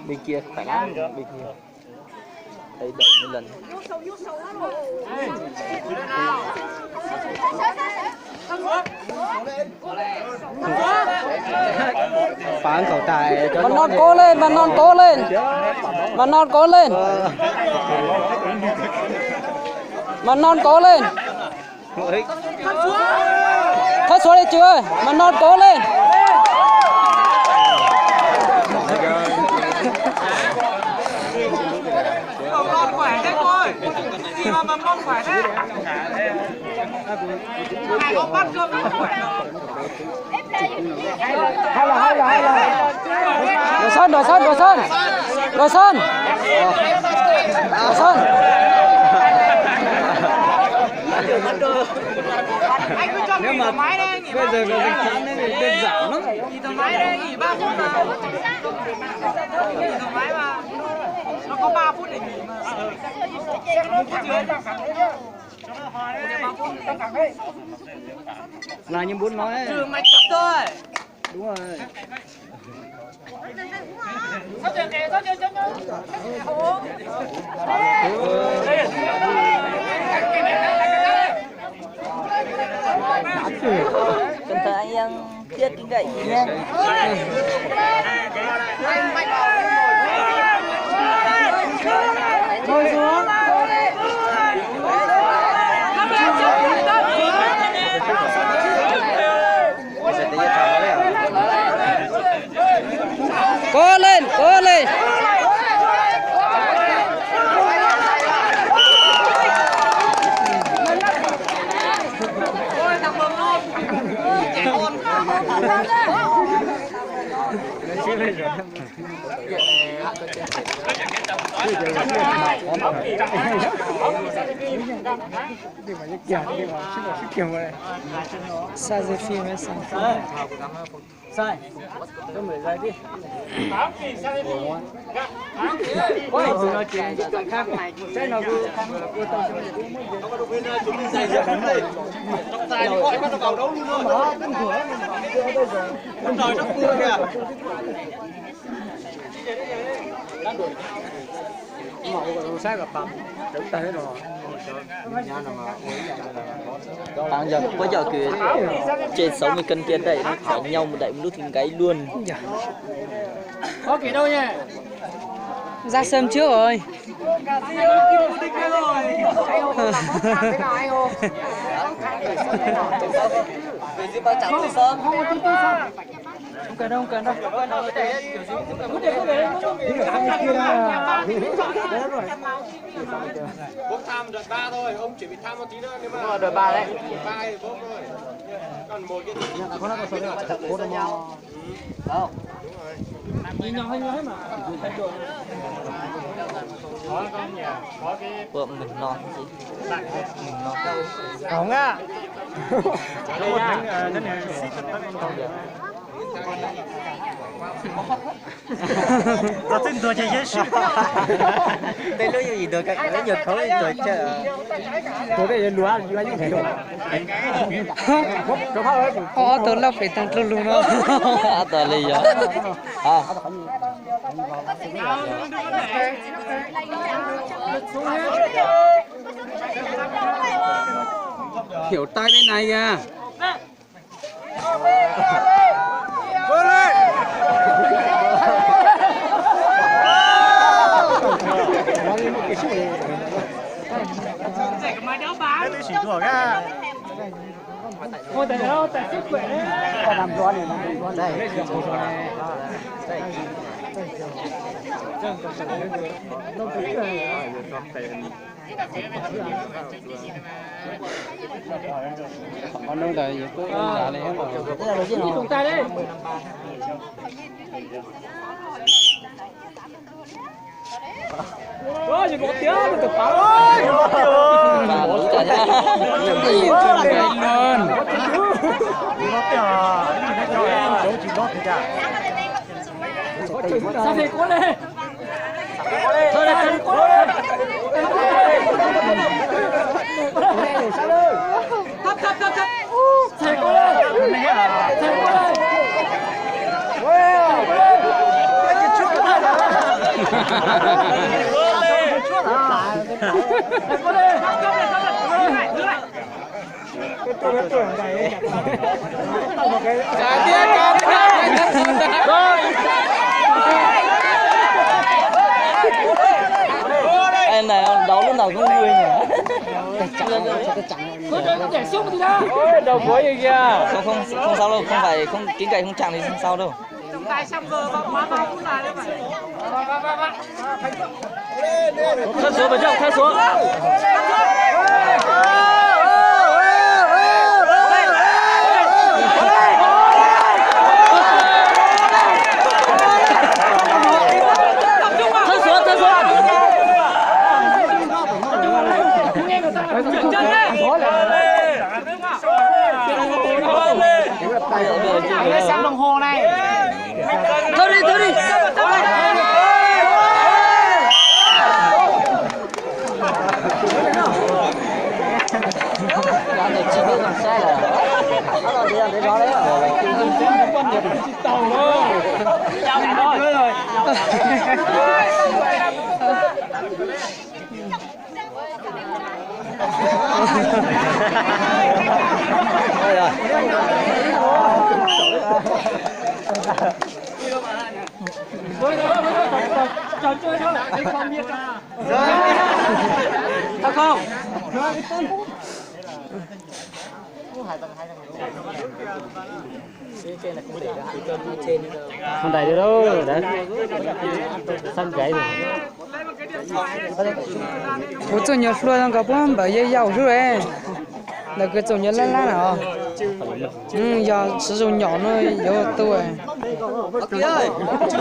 Bên kia phải lắm, bên kia. Đây đẩy một lần. Phán khẩu tài cho bạn non cố lên, bạn non cố lên, bạn non cố lên, bạn non cố lên, thoát xuống đây chưa, bạn non cố lên. Con khỏe thế thôi. Gì mà con khỏe thế? Hai ông bắt cơm nó khỏe đâu. Hay là. Đồ Sơn. Anh cứ cho nghỉ thoải mái đây, nghỉ bây giờ có dịch sẵn nên đơn giản lắm. Nghỉ thoải mái đây, nghỉ 3 phút mà. Nghỉ thoải mái mà. Nó có 3 phút để nghỉ mà. là như muốn nói ấy. Trường mày chấp thôi. Đúng rồi. Cẩn thận anh em thiết cái gậy gì nhé. Ngồi xuống. Cố lên. Ôi thằng mầm non. Trẻ con. Sai dây phim hay sao? Sai. Cho mình ra đi. Ôi, nó chuyện khác này. Cái nó cứ Tài nó gọi bắt nó vào đấu luôn thôi. Nó đời nó cua kìa. Tăng giờ bây giờ cứ trên 60 cân kia đẩy nó khỏi nhau một đẩy một lúc thì gáy luôn. Có kỹ đâu nha. Ra sớm trước rồi. Về gì mà chẳng từ sớm. Không cần đâu. Bốc tham đợt 3 thôi, ông chỉ bị tham một tí nữa nhưng mà đợt 3 đấy. Đợt 3 thì bốc thôi. Còn một cái gì? Không. Nhìn nhỏ hết mà. Vợ mình non chứ. Mình non. Không á. Nó tin tôi chơi Giêsu. Đây lúc gì được cái lấy nhật khẩu rồi chứ. Tôi đây lúa như anh thấy rồi. Tôi là phải tăng luôn đó. Tờ lì vậy. À. Hiểu tay bên này kìa. Tôi chỉ đùa ra. Thôi tại đâu, tại sức khỏe đấy. Làm gió này, Đây. Con đông đời có giả này hết rồi. Đi cùng tay đi. Ôi, chỉ một tiếng rồi tự phá ơi. Gì cho gầy luôn. Sao thì cố lên. Thôi là cần cố lên. Thấp. Thầy cố lên. Thầy cố lên. Em này đấu lúc nào cũng vui nhỉ. Đầu cuối gì kìa. Không sao đâu, không phải không kính cậy không chạm thì không sao đâu. Trọng tài xong giờ quá 3 phút là đấy vậy. Thắt xuống vào trong, thắt xuống. Hãy xem đồng hồ này. Thôi đi. Làm này chỉ biết làm sai là. Nó là đi làm cái đó đấy. Chào cả thôi. Trò chơi thôi, anh không biết à. Thật không? Không đẩy được đâu, đấy. Săn cái rồi.我做你说那个不把也咬出来，那个做你烂烂了啊。咬吃手咬了咬多哎。